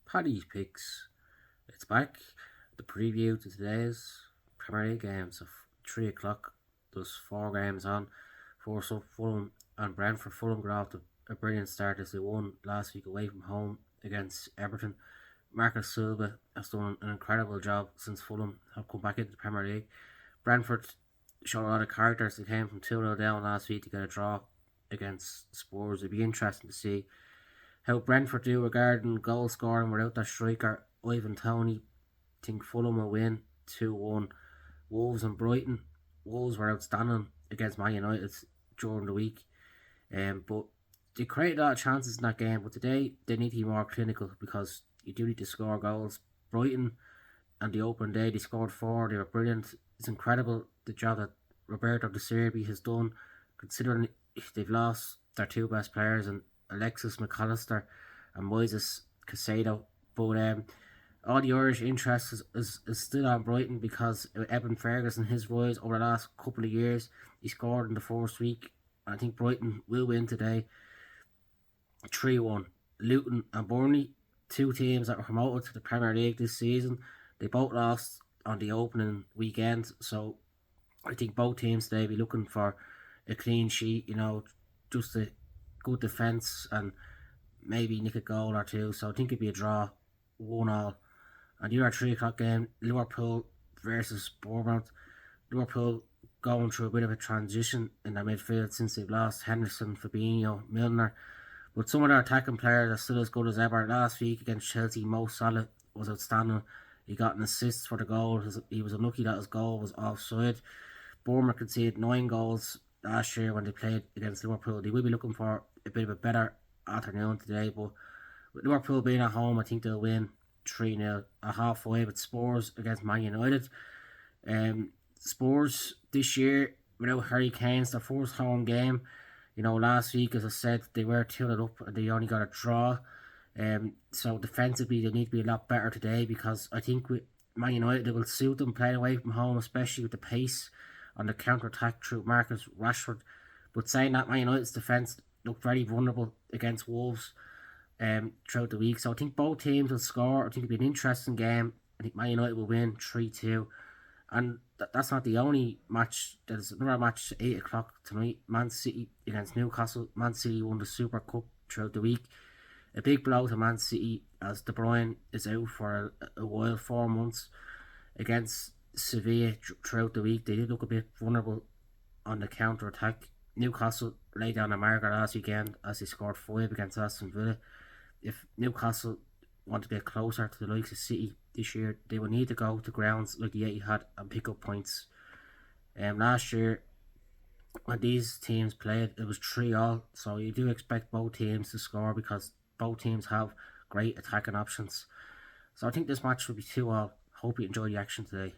Paddy's picks. It's back. The preview to today's Premier League games of 3 o'clock. There's 4 games on. First up, Fulham and Brentford. Fulham got off to a brilliant start as they won last week away from home against Everton. Marcus Silva has done an incredible job since Fulham have come back into the Premier League. Brentford showed a lot of character as they came from 2-0 down last week to get a draw against Spurs. It'd be interesting to see how Brentford do regarding goal scoring without their striker Ivan Toney. I think Fulham will win 2-1. Wolves and Brighton. Wolves were outstanding against Man United during the week, but they created a lot of chances in that game. But today they need to be more clinical because you do need to score goals. Brighton and the open day they scored 4. They were brilliant. It's incredible the job that Roberto De Zerbi has done, considering they've lost their 2 best players and Alexis McAllister and Moises Caicedo. But all the Irish interest is still on Brighton because Evan Ferguson, his rise over the last couple of years, he scored in the first week. I think Brighton will win today 3-1. Luton and Burnley, 2 teams that were promoted to the Premier League this season, they both lost on the opening weekend. So I think both teams today be looking for a clean sheet, just a good defence and maybe nick a goal or 2. So I think it'd be a draw, 1-1. And the other 3 o'clock game, Liverpool versus Bournemouth. Liverpool going through a bit of a transition in their midfield since they've lost Henderson, Fabinho, Milner. But some of their attacking players are still as good as ever. Last week against Chelsea, Mo Salah was outstanding. He got an assist for the goal. He was unlucky that his goal was offside. Bournemouth conceded 9 goals last year when they played against Liverpool. They will be looking for a bit of a better afternoon today, but with Liverpool being at home, I think they'll win 3-0 at half-5 with Spurs against Man United. Spurs this year without Harry Kane's their first home game. Last week, as I said, they were 2-0 up and they only got a draw. So defensively, they need to be a lot better today because I think with Man United, it will suit them playing away from home, especially with the pace on the counter-attack through Marcus Rashford. But saying that, Man United's defence looked very vulnerable against Wolves throughout the week. So I think both teams will score. I think it'll be an interesting game. I think Man United will win 3-2. And that's not the only match. There's another match 8 o'clock tonight. Man City against Newcastle. Man City won the Super Cup throughout the week. A big blow to Man City as De Bruyne is out for a while, 4 months. Against Sevilla throughout the week, they did look a bit vulnerable on the counter attack. Newcastle laid down a marker last weekend as they scored 5 against Aston Villa. If Newcastle want to get closer to the likes of City this year, they will need to go to grounds like the Etihad and pick up points. Last year, when these teams played, it was 3-3. So you do expect both teams to score because both teams have great attacking options. So I think this match will be 2-2. Hope you enjoy the action today.